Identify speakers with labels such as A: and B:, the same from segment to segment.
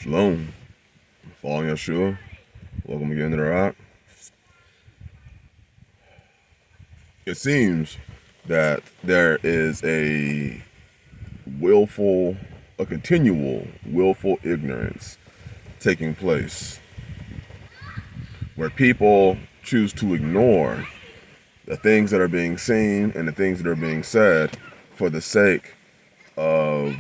A: Shalom. Following Yeshua. Welcome again to the rock. It seems that there is a continual willful ignorance taking place where people choose to ignore the things that are being seen and the things that are being said for the sake of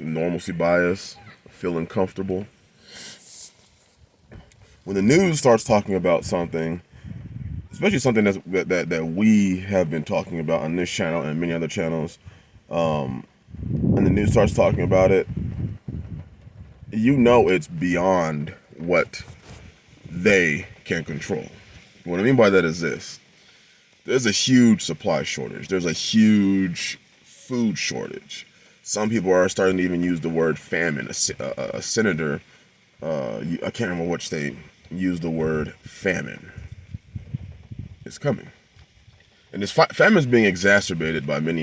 A: normalcy bias, feeling comfortable. When the news starts talking about something, especially something that we have been talking about on this channel and many other channels, and the news starts talking about it, you know it's beyond what they can control. What I mean by that is this. There's a huge supply shortage. There's a huge food shortage. Some people are starting to even use the word famine. A senator, I can't remember which state, used the word famine. It's coming. And this famine is being exacerbated by many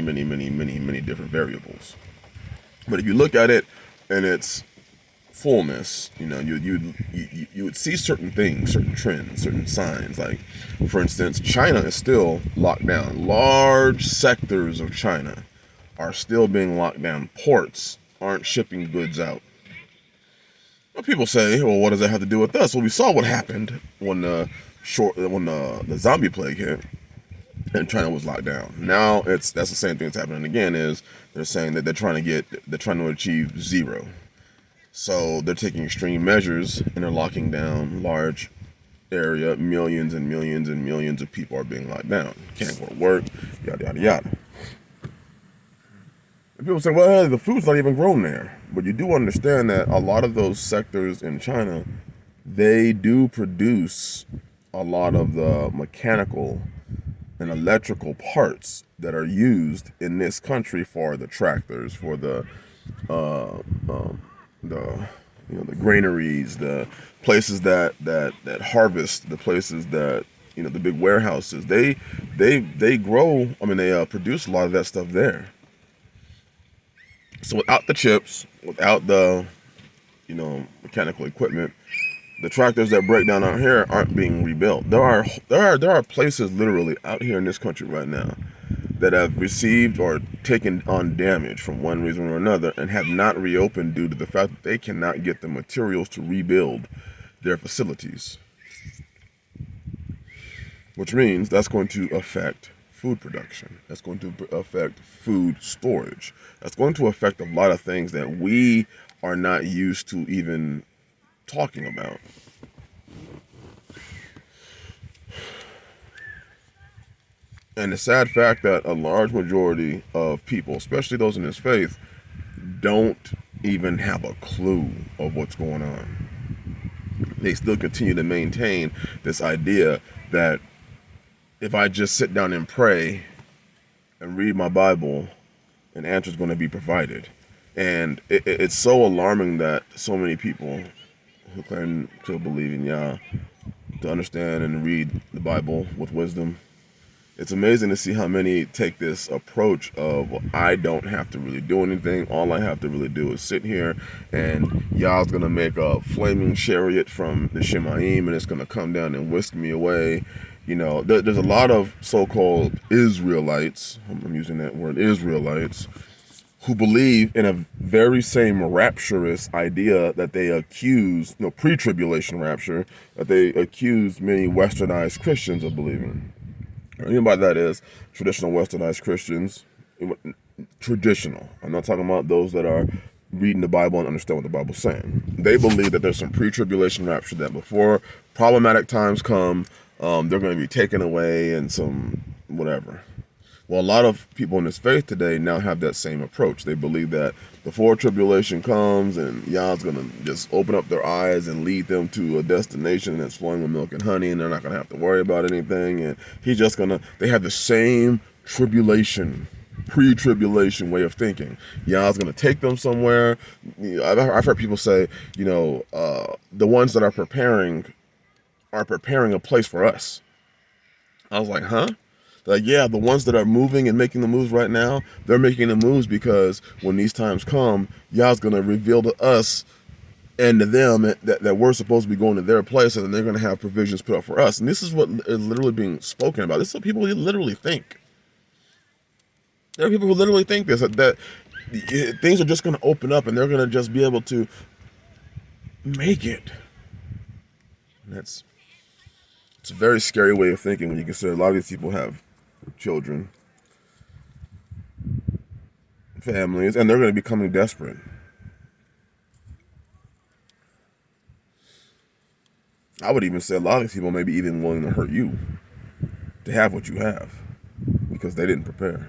A: different variables. But if you look at it in its fullness, you would see certain things, certain trends, certain signs. Like, for instance, China is still locked down. Large sectors of China are still being locked down. Ports aren't shipping goods out. Well, people say, well, what does that have to do with us? Well, we saw what happened when the zombie plague hit and China was locked down. Now that's the same thing that's happening again. Is they're saying that they're trying to achieve zero. So they're taking extreme measures and they're locking down large area. Millions and millions and millions of people are being locked down. Can't go to work, yada yada yada. And people say, well, hey, the food's not even grown there. But you do understand that a lot of those sectors in China, they do produce a lot of the mechanical and electrical parts that are used in this country for the tractors, for the granaries, the places that harvest, the places that the big warehouses. They grow. I mean, they produce a lot of that stuff there. So without the chips, without the mechanical equipment, the tractors that break down out here aren't being rebuilt. There are places literally out here in this country right now that have received or taken on damage from one reason or another and have not reopened due to the fact that they cannot get the materials to rebuild their facilities. Which means that's going to affect food production. That's going to affect food storage. That's going to affect a lot of things that we are not used to even talking about. And the sad fact that a large majority of people, especially those in this faith, don't even have a clue of what's going on. They still continue to maintain this idea that if I just sit down and pray and read my Bible, an answer is going to be provided. And it's so alarming that so many people who claim to believe in Yah, to understand and read the Bible with wisdom, it's amazing to see how many take this approach of, well, I don't have to really do anything. All I have to really do is sit here and Yah's going to make a flaming chariot from the Shemaim and it's going to come down and whisk me away. There's a lot of so-called Israelites, I'm using that word, Israelites, who believe in a very same rapturous idea that they accuse, pre-tribulation rapture, that they accuse many westernized Christians of believing. What I mean by that is traditional westernized Christians, traditional. I'm not talking about those that are reading the Bible and understand what the Bible's saying. They believe that there's some pre-tribulation rapture, that before problematic times come, they're going to be taken away and some whatever. Well, a lot of people in this faith today now have that same approach. They believe that before tribulation comes and Yah's going to just open up their eyes and lead them to a destination that's flowing with milk and honey, and they're not going to have to worry about anything. And he's just going to, they have the same pre-tribulation way of thinking. Yah's going to take them somewhere. I've heard people say, the ones that are preparing a place for us. I was like, huh? Like, yeah, the ones that are moving and making the moves right now, they're making the moves because when these times come, Yah's going to reveal to us and to them that we're supposed to be going to their place, and they're going to have provisions put up for us. And this is what is literally being spoken about. This is what people literally think. There are people who literally think this, that things are just going to open up and they're going to just be able to make it. And it's a very scary way of thinking when you consider a lot of these people have children, families, and they're going to be becoming desperate. I would even say a lot of these people may be even willing to hurt you to have what you have because they didn't prepare.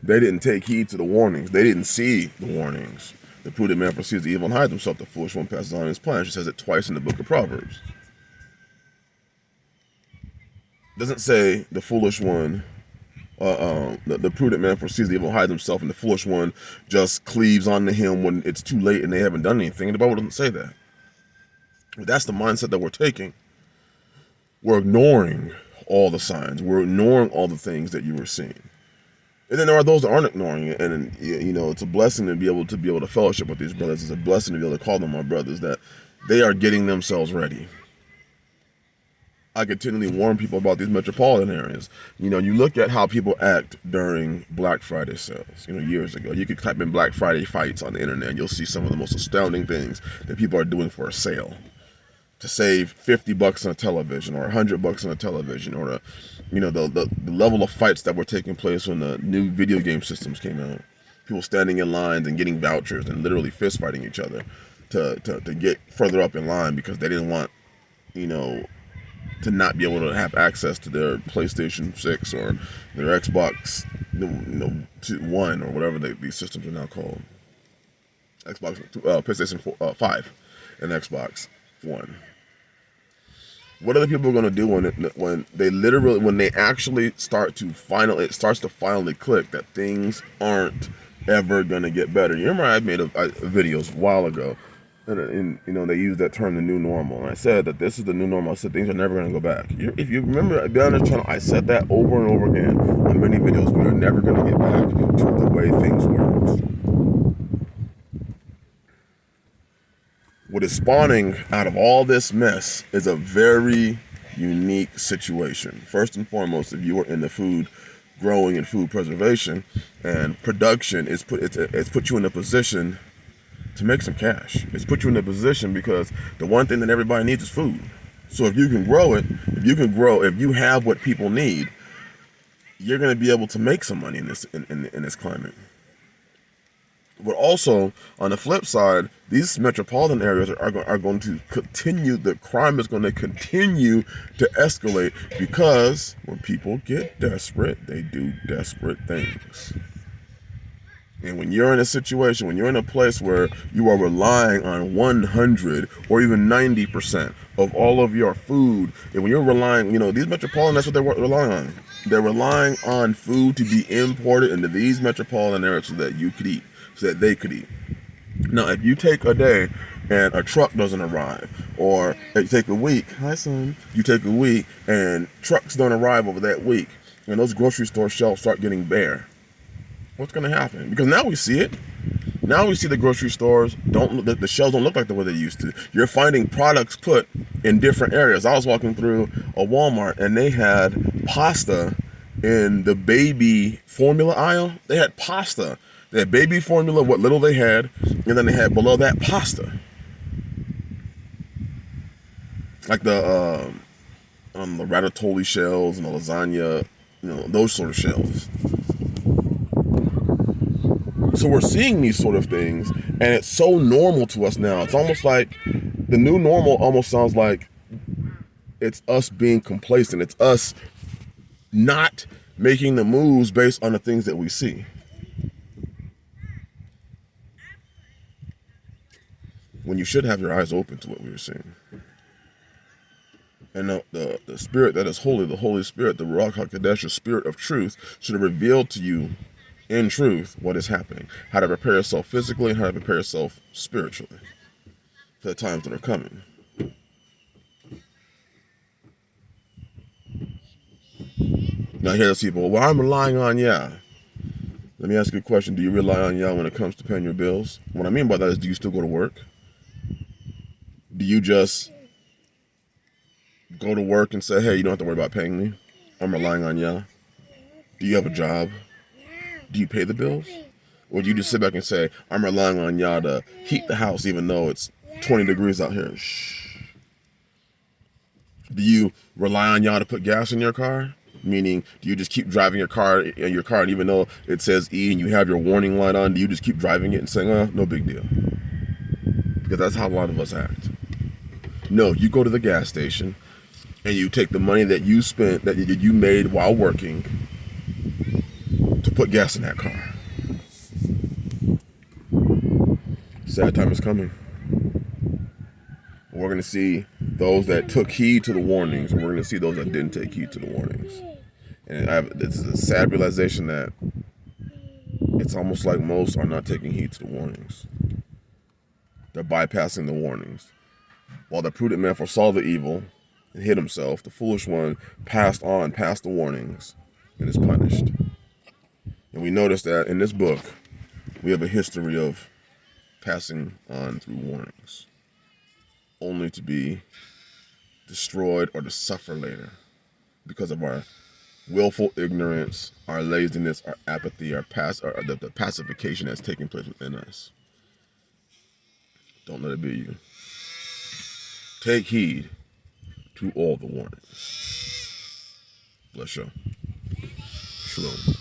A: They didn't take heed to the warnings. They didn't see the warnings. The prudent man foresees the evil and hides himself. The foolish one passes on his plan. She says it twice in the book of Proverbs. It doesn't say the foolish one, the prudent man foresees the evil and hides himself, and the foolish one just cleaves onto him when it's too late and they haven't done anything. The Bible doesn't say that. But that's the mindset that we're taking. We're ignoring all the signs. We're ignoring all the things that you were seeing. And then there are those that aren't ignoring it, and it's a blessing to be able to fellowship with these brothers. It's a blessing to be able to call them our brothers, that they are getting themselves ready. I continually warn people about these metropolitan areas. You look at how people act during Black Friday sales. Years ago, you could type in Black Friday fights on the internet, and you'll see some of the most astounding things that people are doing for a sale to save $50 on a television or $100 on a television, or the level of fights that were taking place when the new video game systems came out. People standing in lines and getting vouchers and literally fist fighting each other to get further up in line because they didn't want, to not be able to have access to their PlayStation 6 or their Xbox One or whatever these systems are now called. PlayStation 4, 5 and Xbox One. What are the people going to do when they actually it starts to finally click that things aren't ever going to get better? You remember I made videos a while ago, and they use that term, the new normal, and I said that this is the new normal. I said things are never going to go back. If you remember on this channel, I said that over and over again on many videos. We are never going to get back to the way things were. What is spawning out of all this mess is a very unique situation. First and foremost, if you are in the food growing and food preservation and production, it's put you in a position to make some cash. It's put you in a position because the one thing that everybody needs is food. So if you can grow it, if you have what people need, you're going to be able to make some money in this climate. But also, on the flip side, these metropolitan areas are going to continue, the crime is going to continue to escalate because when people get desperate, they do desperate things. And when you're in a situation, when you're in a place where you are relying on 100 or even 90% of all of your food, and when you're relying, these metropolitan, that's what they're relying on. They're relying on food to be imported into these metropolitan areas so that you could eat. So that they could eat. Now, if you take a day and a truck doesn't arrive, or you take a week, hi son, you take a week and trucks don't arrive over that week, and those grocery store shelves start getting bare, what's going to happen? Because now we see it. Now we see the grocery stores the shelves don't look like the way they used to. You're finding products put in different areas. I was walking through a Walmart and they had pasta in the baby formula aisle. They had pasta. They had baby formula, what little they had, and then they had below that pasta. Like the ratatouille shells and the lasagna, those sort of shells. So we're seeing these sort of things, and it's so normal to us now. It's almost like the new normal almost sounds like it's us being complacent. It's us not making the moves based on the things that we see. When you should have your eyes open to what we are seeing. And the spirit that is holy, the Holy Spirit, the Ruach HaKodesh, the Spirit of truth, should have revealed to you in truth what is happening. How to prepare yourself physically and how to prepare yourself spiritually for the times that are coming. Now hear those people, well, I'm relying on Yah. Let me ask you a question. Do you rely on Yah when it comes to paying your bills? What I mean by that is, do you still go to work? Do you just go to work and say, hey, you don't have to worry about paying me? I'm relying on Yah. Do you have a job? Do you pay the bills? Or do you just sit back and say, I'm relying on Yah to heat the house even though it's 20 degrees out here? Shh. Do you rely on Yah to put gas in your car? Meaning, do you just keep driving your car, and even though it says E and you have your warning light on, do you just keep driving it and saying, oh, no big deal? Because that's how a lot of us act. No, you go to the gas station and you take the money that you spent, that you made while working, to put gas in that car. Sad time is coming. We're going to see those that took heed to the warnings, and we're going to see those that didn't take heed to the warnings. And this is a sad realization that it's almost like most are not taking heed to the warnings. They're bypassing the warnings. While the prudent man foresaw the evil and hid himself, the foolish one passed the warnings, and is punished. And we notice that in this book, we have a history of passing on through warnings, only to be destroyed or to suffer later because of our willful ignorance, our laziness, our apathy, the pacification that's taking place within us. Don't let it be you. Take heed to all the warnings. Bless you. Shalom.